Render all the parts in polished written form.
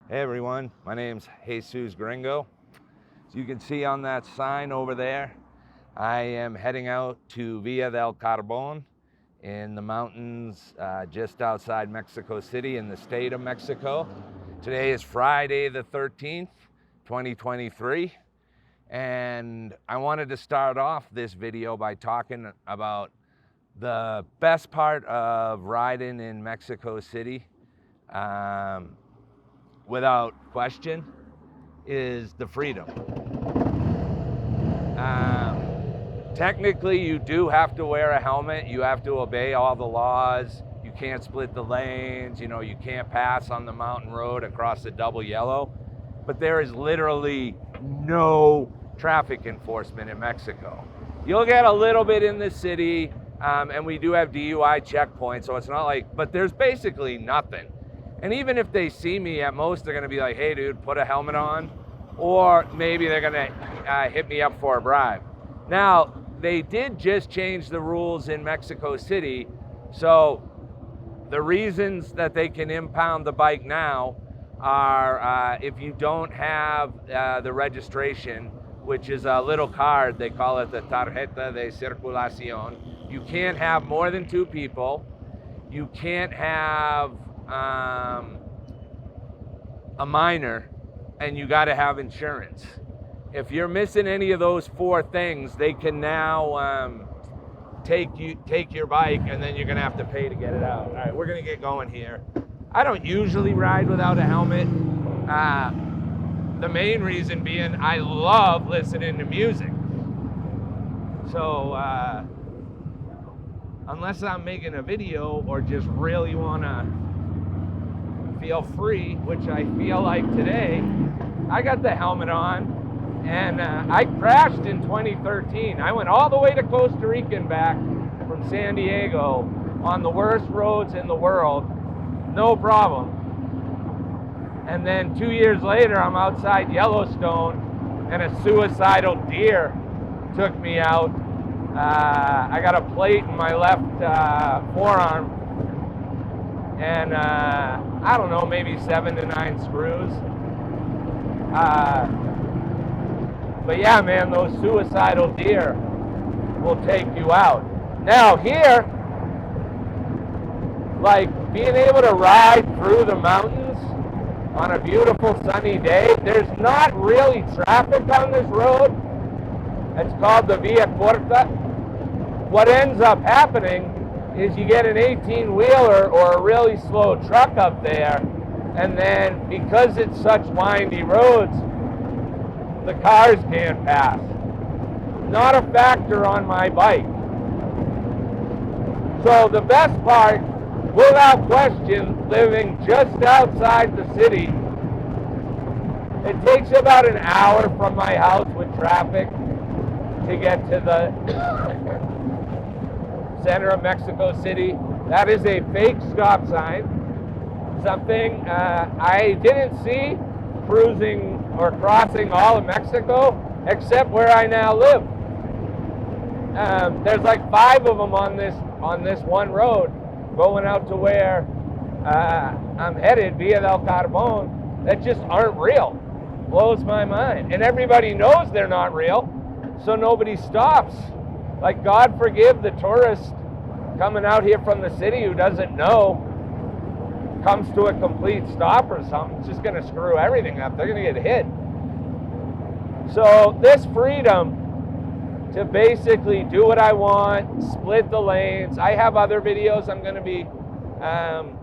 Hey everyone, my name's Jesus Gringo. As you can see on that sign over there, I am heading out to Villa del Carbón in the mountains just outside Mexico City in the state of Mexico. Today is Friday the 13th, 2023, and I wanted to start off this video by talking about the best part of riding in Mexico City. Without question, is the freedom. Technically, you do have to wear a helmet. You have to obey all the laws. You can't split the lanes. You know, you can't pass on the mountain road across the double yellow. But there is literally no traffic enforcement in Mexico. You'll get a little bit in the city, and we do have DUI checkpoints, so it's not like, but there's basically nothing. And even if they see me, at most they're gonna be like, hey dude, put a helmet on, or maybe they're gonna hit me up for a bribe. Now, they did just change the rules in Mexico City, so the reasons that they can impound the bike now are if you don't have the registration, which is a little card, they call it the tarjeta de circulación. You can't have more than 2 people. You can't have a minor, and you got to have insurance. If you're missing any of those 4 things, they can now take your bike, and then you're gonna have to pay to get it out. All right, we're gonna get going here. I don't usually ride without a helmet. The main reason being I love listening to music. So unless I'm making a video or just really wanna feel free, which I feel like today, I got the helmet on, and I crashed in 2013. I went all the way to Costa Rica and back from San Diego on the worst roads in the world, no problem. And then 2 years later, I'm outside Yellowstone, and a suicidal deer took me out. I got a plate in my left forearm, and I don't know, maybe 7 to 9 screws. But yeah, man, those suicidal deer will take you out. Now here, like being able to ride through the mountains on a beautiful sunny day, there's not really traffic on this road. It's called the Via Corta. What ends up happening is you get an 18-wheeler or a really slow truck up there, and then because it's such windy roads, the cars can't pass. Not a factor on my bike. So the best part, without question, living just outside the city. It takes about an hour from my house with traffic to get to the center of Mexico City. That is a fake stop sign. Something I didn't see cruising or crossing all of Mexico, except where I now live. There's like 5 of them on this one road going out to where I'm headed, Villa del Carbón, that just aren't real. Blows my mind. And everybody knows they're not real, so nobody stops. Like, God forgive the tourist coming out here from the city who doesn't know, comes to a complete stop or something. It's just going to screw everything up. They're going to get hit. So this freedom to basically do what I want, split the lanes. I have other videos I'm going to be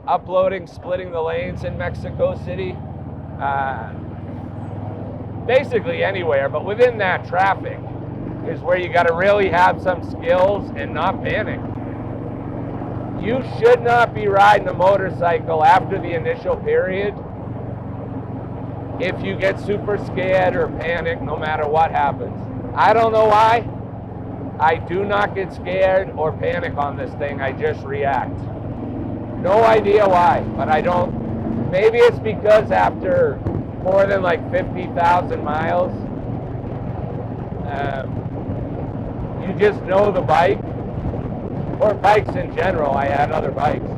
uploading, splitting the lanes in Mexico City. Basically anywhere, but within that traffic is where you got to really have some skills and not panic. You should not be riding a motorcycle after the initial period if you get super scared or panic, no matter what happens. I don't know why. I do not get scared or panic on this thing. I just react. No idea why, but I don't. Maybe it's because after more than like 50,000 miles, you just know the bike, or bikes in general. I had other bikes,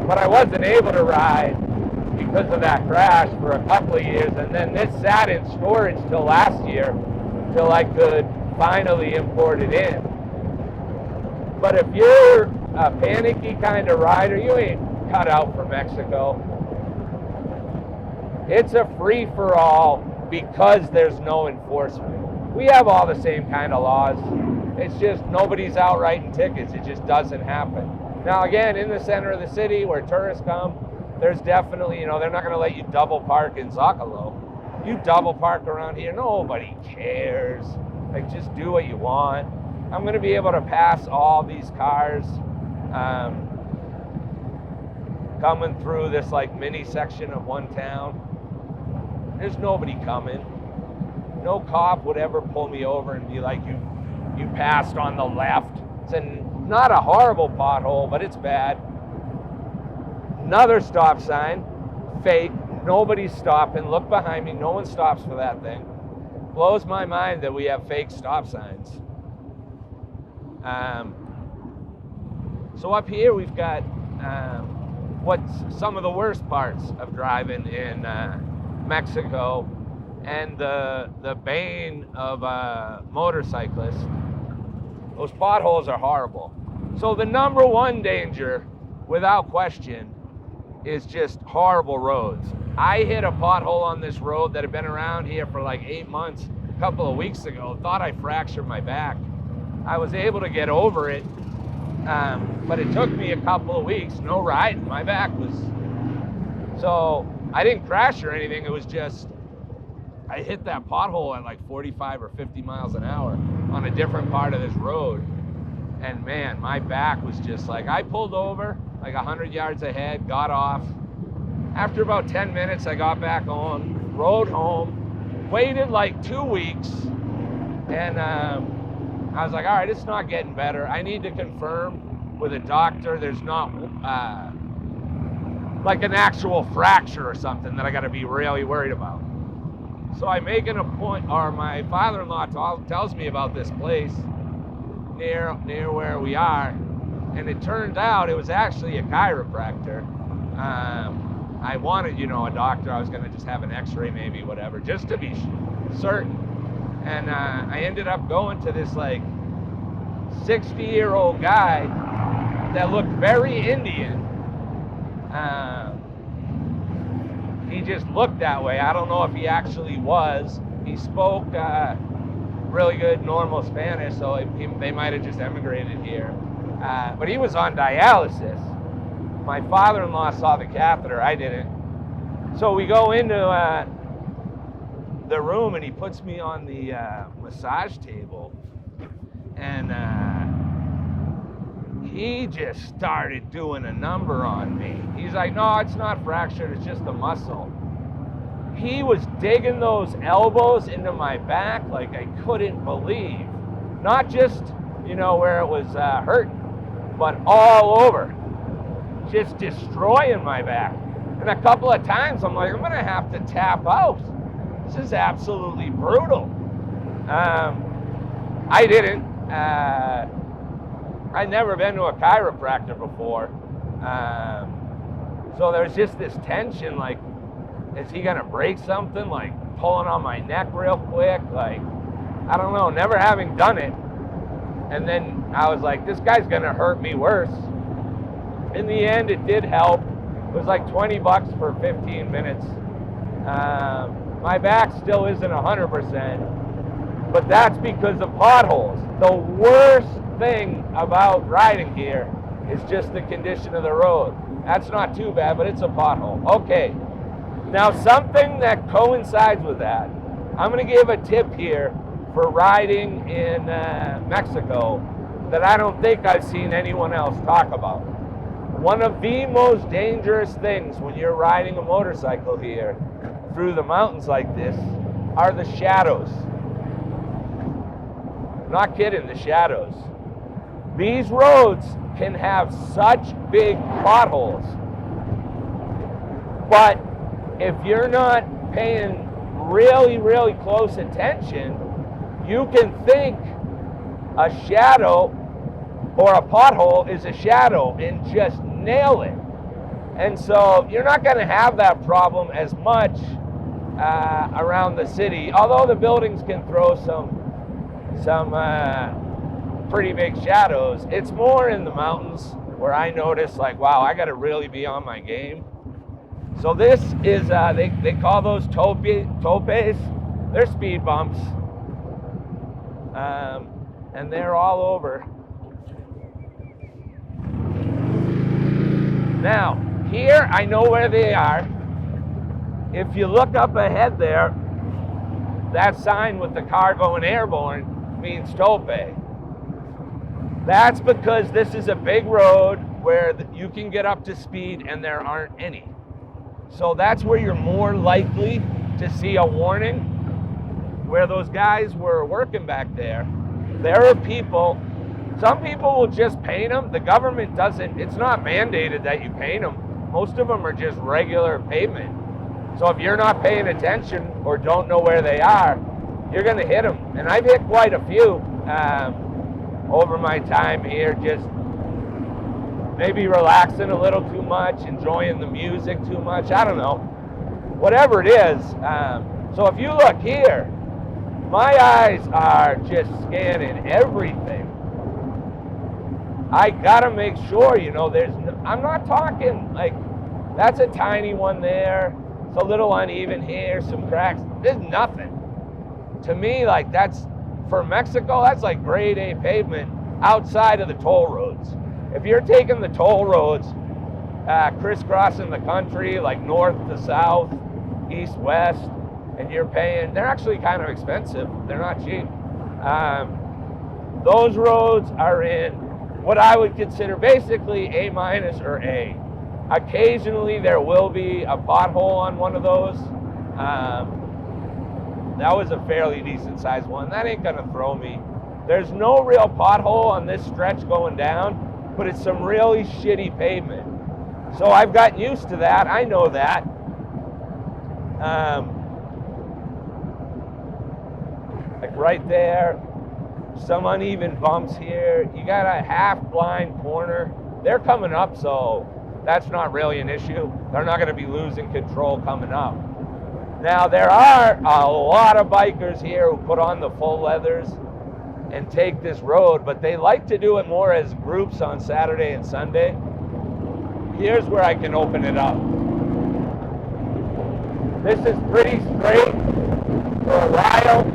but I wasn't able to ride because of that crash for a couple of years, and then this sat in storage till last year, till I could finally import it in. But if you're a panicky kind of rider, you ain't cut out for Mexico. It's a free-for-all because there's no enforcement. We have all the same kind of laws. It's just nobody's out writing tickets. It just doesn't happen. Now again, in the center of the city where tourists come, there's definitely, they're not going to let you double park in Zocalo. You double park around here, nobody cares. Like, just do what you want. I'm going to be able to pass all these cars coming through this like mini section of one town. There's nobody coming. No cop would ever pull me over and be like, you passed on the left. It's not a horrible pothole, but it's bad. Another stop sign, fake, nobody's stopping. Look behind me, no one stops for that thing. Blows my mind that we have fake stop signs. So up here we've got what's some of the worst parts of driving in Mexico, and the bane of motorcyclists. Those potholes are horrible. So the number one danger, without question, is just horrible roads. I hit a pothole on this road that had been around here for like 8 months a couple of weeks ago. Thought I fractured my back. I was able to get over it, but it took me a couple of weeks. No riding. My back was... So I didn't crash or anything. It was just, I hit that pothole at like 45 or 50 miles an hour on a different part of this road. And man, my back was just like, I pulled over like 100 yards ahead, got off. After about 10 minutes, I got back on, rode home, waited like 2 weeks, and I was like, all right, it's not getting better. I need to confirm with a doctor there's not like an actual fracture or something that I gotta be really worried about. So I make an appointment, or my father-in-law tells me about this place near where we are, and it turns out it was actually a chiropractor. I wanted, a doctor. I was gonna just have an x-ray maybe, whatever, just to be certain. And I ended up going to this like 60-year-old guy that looked very Indian. He just looked that way. I don't know if he actually was. He spoke really good normal Spanish, so they might have just emigrated here. But he was on dialysis. My father-in-law saw the catheter, I didn't. So we go into the room and he puts me on the massage table, and he just started doing a number on me. He's like, no, it's not fractured, it's just a muscle. He was digging those elbows into my back like I couldn't believe. Not just, where it was hurting, but all over. Just destroying my back. And a couple of times I'm like, I'm gonna have to tap out. This is absolutely brutal. I didn't. I'd never been to a chiropractor before. So there's just this tension, like, is he gonna break something? Like pulling on my neck real quick? Like, I don't know, never having done it. And then I was like, this guy's gonna hurt me worse. In the end, it did help. It was like $20 for 15 minutes. My back still isn't 100%, but that's because of potholes. The worst thing about riding here is just the condition of the road. That's not too bad, but it's a pothole. Okay, now something that coincides with that, I'm gonna give a tip here for riding in Mexico that I don't think I've seen anyone else talk about. One of the most dangerous things when you're riding a motorcycle here through the mountains like this are the shadows. Not kidding, the shadows. These roads can have such big potholes, but if you're not paying really, really close attention, you can think a shadow or a pothole is a shadow and just nail it. And so you're not going to have that problem as much around the city, although the buildings can throw some pretty big shadows. It's more in the mountains where I notice, like, wow, I got to really be on my game. So this is, they call those topes. They're speed bumps. And they're all over. Now, here, I know where they are. If you look up ahead there, that sign with the car going airborne means tope. That's because this is a big road where you can get up to speed and there aren't any. So that's where you're more likely to see a warning. Where those guys were working back there, there are people, some people will just paint them. The government doesn't, it's not mandated that you paint them. Most of them are just regular pavement. So if you're not paying attention or don't know where they are, you're gonna hit them. And I've hit quite a few over my time here, just maybe relaxing a little too much, enjoying the music too much, I don't know. Whatever it is. So if you look here, my eyes are just scanning everything. I gotta make sure, you know, I'm not talking like, that's a tiny one there. It's a little uneven here, some cracks. There's nothing. To me, like that's, for Mexico, that's like grade A pavement outside of the toll roads. If you're taking the toll roads, crisscrossing the country, like north to south, east, west, and you're paying, they're actually kind of expensive. They're not cheap. Those roads are in what I would consider basically A- or A. Occasionally there will be a pothole on one of those. That was a fairly decent sized one. That ain't gonna throw me. There's no real pothole on this stretch going down, but it's some really shitty pavement. So I've gotten used to that, I know that. Like right there, some uneven bumps here. You got a half blind corner. They're coming up, so that's not really an issue. They're not gonna be losing control coming up. Now there are a lot of bikers here who put on the full leathers and take this road, but they like to do it more as groups on Saturday and Sunday. Here's where I can open it up. This is pretty straight for a while.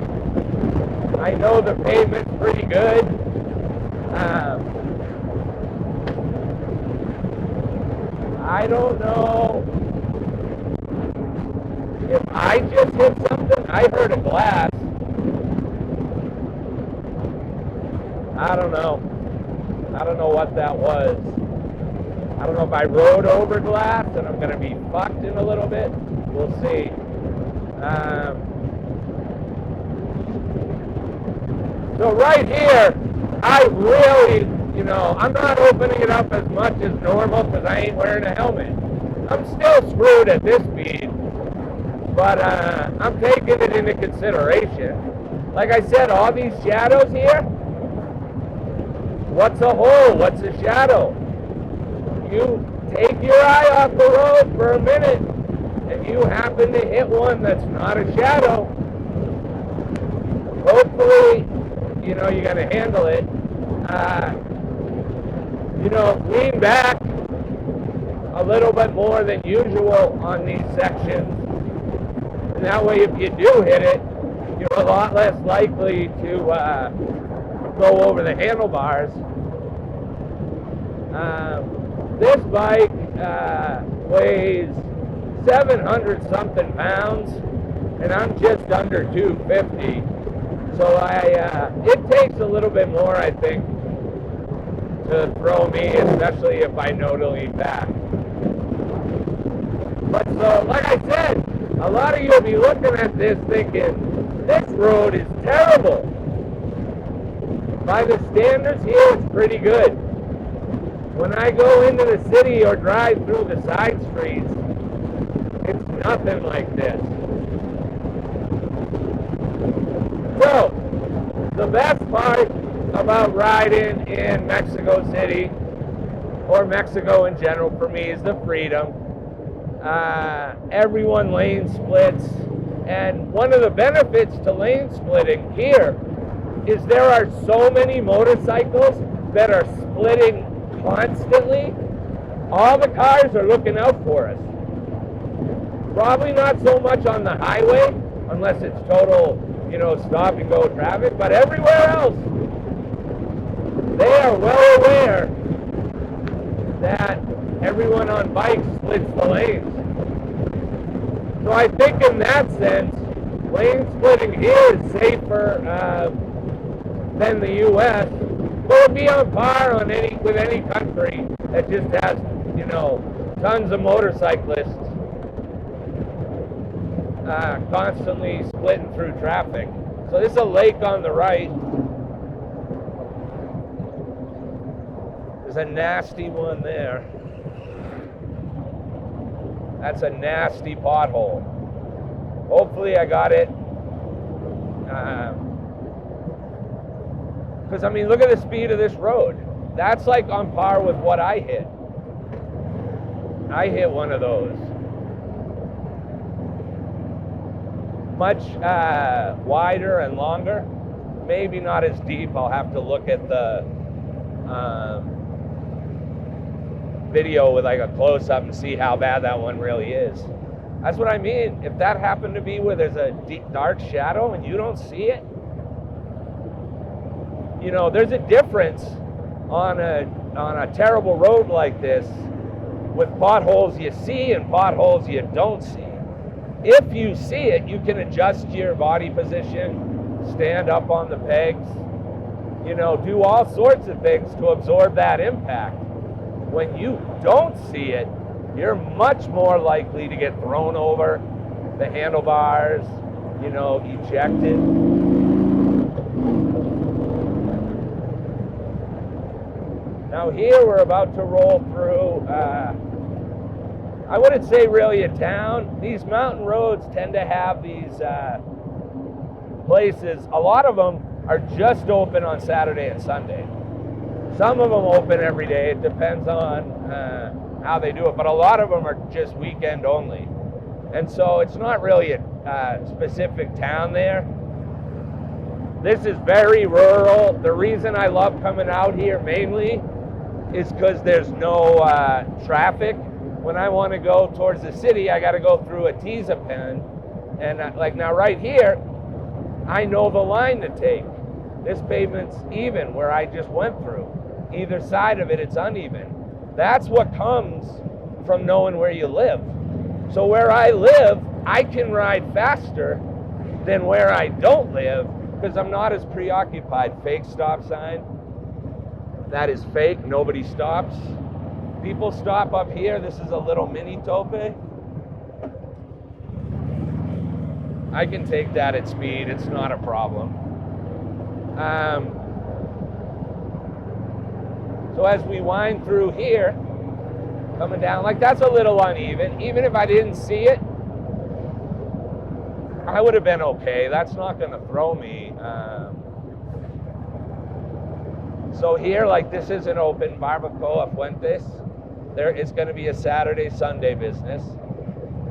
I know the pavement's pretty good. I don't know if I just hit something. I heard a glass. I don't know. I don't know what that was. I don't know if I rode over glass and I'm going to be fucked in a little bit. We'll see. So right here, I really, you know, I'm not opening it up as much as normal because I ain't wearing a helmet. I'm still screwed at this speed, but I'm taking it into consideration. Like I said, all these shadows here, what's a hole? What's a shadow? You take your eye off the road for a minute and you happen to hit one that's not a shadow. Hopefully, you know, you got to handle it. You know, lean back a little bit more than usual on these sections. And that way, if you do hit it, you're a lot less likely to go over the handlebars. This bike weighs 700 something pounds, and I'm just under 250. So it takes a little bit more, I think, to throw me, especially if I know to lean back. But so, like I said, a lot of you will be looking at this thinking, this road is terrible. By the standards here, it's pretty good. When I go into the city or drive through the side streets, it's nothing like this. So, the best part about riding in Mexico City or Mexico in general for me, is the freedom. Everyone lane splits, and one of the benefits to lane splitting here is there are so many motorcycles that are splitting constantly. All the cars are looking out for us. Probably not so much on the highway, unless it's total, stop and go traffic, but everywhere else, they are well aware that everyone on bikes splits the lanes. So I think in that sense, lane splitting here is safer than the U.S. But it'll be on par with any country that just has, tons of motorcyclists constantly splitting through traffic. So this is a lake on the right. There's a nasty one there. That's a nasty pothole. Hopefully I got it. Because, look at the speed of this road. That's like on par with what I hit. I hit one of those. Much wider and longer. Maybe not as deep. I'll have to look at the video with like a close-up and see how bad that one really is. That's what I mean. If that happened to be where there's a deep, dark shadow and you don't see it, there's a difference on a terrible road like this with potholes you see and potholes you don't see. If you see it, you can adjust your body position, stand up on the pegs, do all sorts of things to absorb that impact. When you don't see it, you're much more likely to get thrown over the handlebars, ejected. Now here we're about to roll through, I wouldn't say really a town. These mountain roads tend to have these places. A lot of them are just open on Saturday and Sunday. Some of them open every day. It depends on how they do it. But a lot of them are just weekend only. And so it's not really a specific town there. This is very rural. The reason I love coming out here mainly is because there's no traffic. When I want to go towards the city, I got to go through a Pen. And like now right here, I know the line to take. This pavement's even where I just went through. Either side of it, it's uneven. That's what comes from knowing where you live. So where I live, I can ride faster than where I don't live because I'm not as preoccupied. Fake stop sign. That is fake. Nobody stops. People stop up here. This is a little mini tope. I can take that at speed. It's not a problem. So as we wind through here, coming down, like that's a little uneven. Even if I didn't see it, I would have been okay. That's not going to throw me. So here, like this is an open Barbacoa Fuentes. There is going to be a Saturday, Sunday business.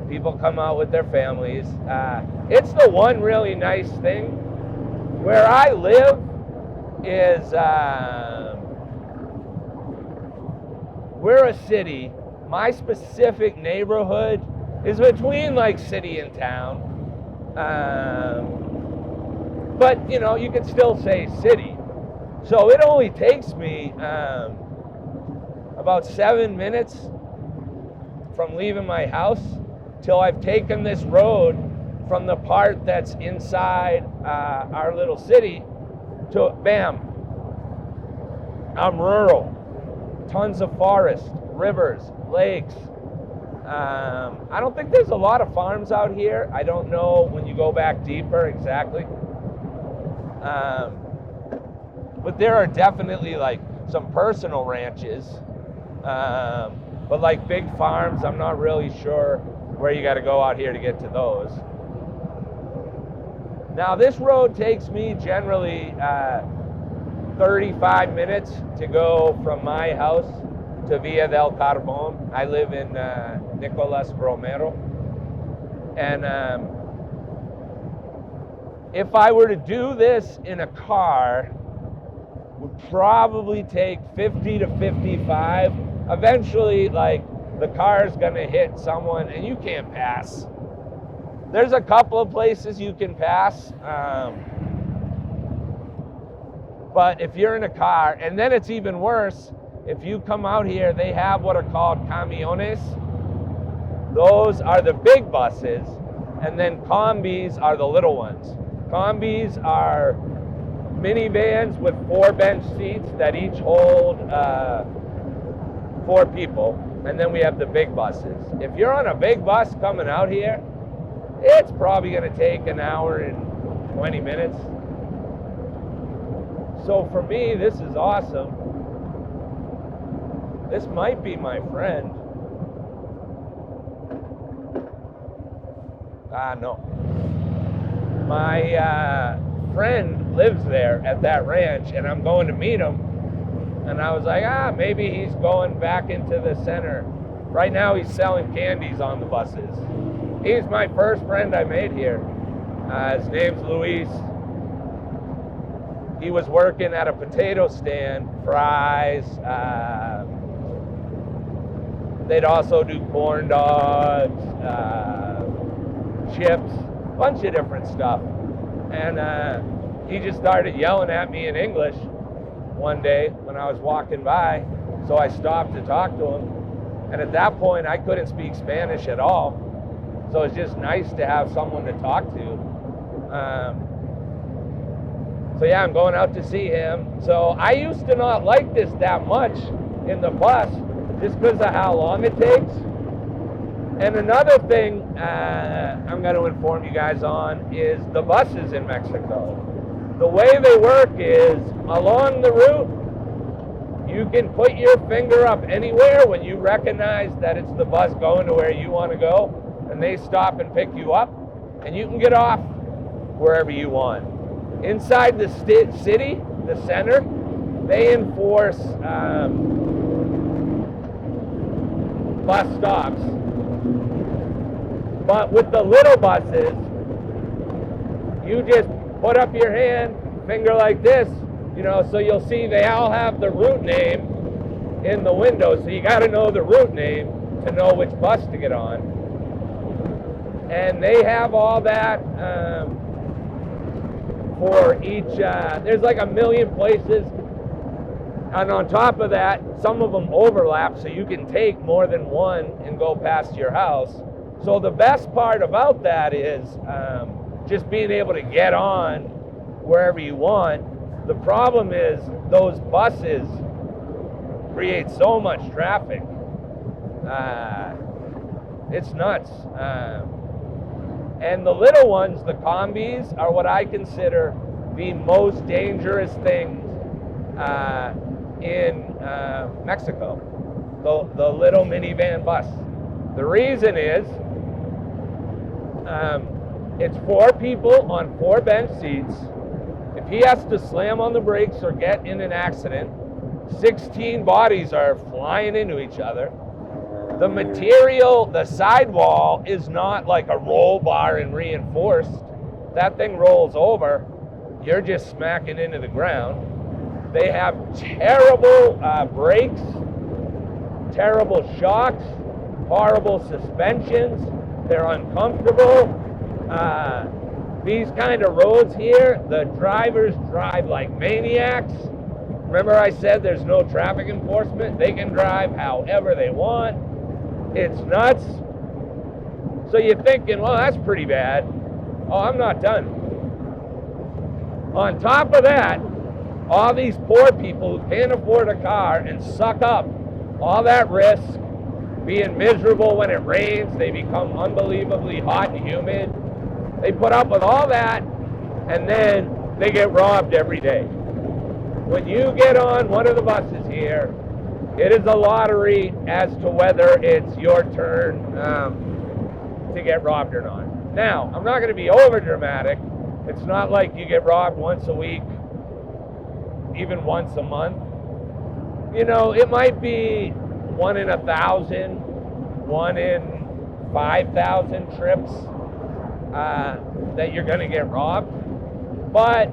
People come out with their families. It's the one really nice thing. Where I live is, we're a city. My specific neighborhood is between like city and town. But you can still say city. So it only takes me about 7 minutes from leaving my house till I've taken this road from the part that's inside our little city to bam, I'm rural. Tons of forest, rivers, lakes. I don't think there's a lot of farms out here. I don't know when you go back deeper exactly. But there are definitely like some personal ranches. But like big farms, I'm not really sure where you got to go out here to get to those. Now this road takes me generally 35 minutes to go from my house to Villa del Carbón. I live in Nicolas Romero. And if I were to do this in a car, would probably take 50 to 55. Eventually, like, the car's gonna hit someone and you can't pass. There's a couple of places you can pass, but if you're in a car, and then it's even worse, if you come out here, they have what are called camiones. Those are the big buses, and then combis are the little ones. Combis are minivans with 4 bench seats that each hold 4 people, and then we have the big buses. If you're on a big bus coming out here, it's probably going to take an hour and 20 minutes. So for me, this is awesome. This might be my friend. No. My friend lives there at that ranch, and I'm going to meet him. And I was like, maybe he's going back into the center. Right now he's selling candies on the buses. He's my first friend I made here. His name's Luis. He was working at a potato stand, fries. They'd also do corn dogs, chips, a bunch of different stuff. And he just started yelling at me in English one day when I was walking by. So I stopped to talk to him. And at that point, I couldn't speak Spanish at all. So it's just nice to have someone to talk to. So yeah, I'm going out to see him. So I used to not like this that much in the bus just because of how long it takes. And another thing I'm going to inform you guys on is the buses in Mexico. The way they work is along the route, you can put your finger up anywhere when you recognize that it's the bus going to where you want to go, and they stop and pick you up, and you can get off wherever you want. Inside the city, the center, they enforce bus stops. But with the little buses, you just put up your hand, finger like this, you know, so you'll see they all have the route name in the window, so you got to know the route name to know which bus to get on. And they have all that for each, there's like 1 million places. And on top of that, some of them overlap, so you can take more than one and go past your house. So the best part about that is just being able to get on wherever you want. The problem is those buses create so much traffic. It's nuts. And the little ones, the combis, are what I consider the most dangerous things in Mexico. The little minivan bus. The reason is it's 4 people on 4 bench seats. If he has to slam on the brakes or get in an accident, 16 bodies are flying into each other. The material, the sidewall, is not like a roll bar and reinforced. That thing rolls over, you're just smacking into the ground. They have terrible brakes, terrible shocks, horrible suspensions. They're uncomfortable. These kind of roads here, the drivers drive like maniacs. Remember I said there's no traffic enforcement? They can drive however they want. It's nuts. So you're thinking, well, that's pretty bad. Oh, I'm not done. On top of that, all these poor people who can't afford a car and suck up all that risk, being miserable when it rains, they become unbelievably hot and humid. They put up with all that, and then they get robbed every day. When you get on one of the buses here, it is a lottery as to whether it's your turn to get robbed or not. Now, I'm not going to be over dramatic. It's not like you get robbed once a week, even once a month. You know, it might be 1 in 1,000, 1 in 5,000 trips that you're going to get robbed. But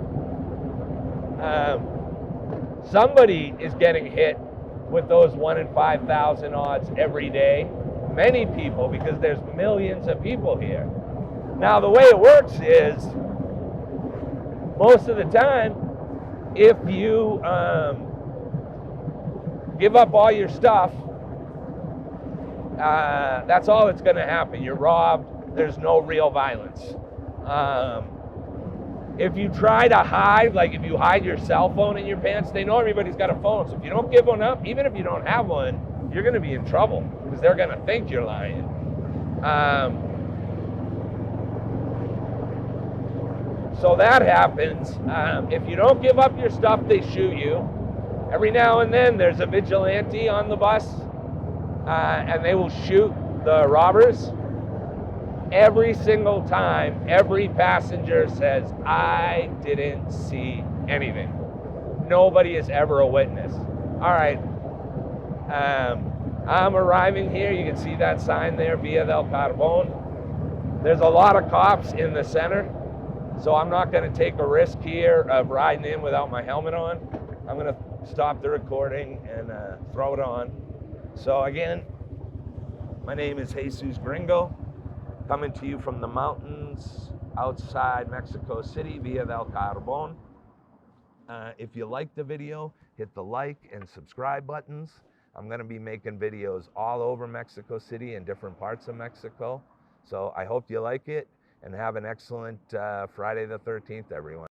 somebody is getting hit with those 1 in 5,000 odds every day. Many people, because there's millions of people here. Now, the way it works is, most of the time, if you give up all your stuff, that's all that's going to happen. You're robbed. There's no real violence. If you try to hide, like if you hide your cell phone in your pants, they know everybody's got a phone. So if you don't give one up, even if you don't have one, you're going to be in trouble because they're going to think you're lying. So that happens. If you don't give up your stuff, they shoot you. Every now and then there's a vigilante on the bus, and they will shoot the robbers. Every single time, every passenger says, I didn't see anything. Nobody is ever a witness. All right, I'm arriving here. You can see that sign there, Via del Carbón. There's a lot of cops in the center, so I'm not going to take a risk here of riding in without my helmet on. I'm going to stop the recording and throw it on. So again, my name is Jesus Gringo, coming to you from the mountains outside Mexico City, Via del Carbón. If you like the video, hit the like and subscribe buttons. I'm going to be making videos all over Mexico City and different parts of Mexico. So I hope you like it, and have an excellent Friday the 13th, everyone.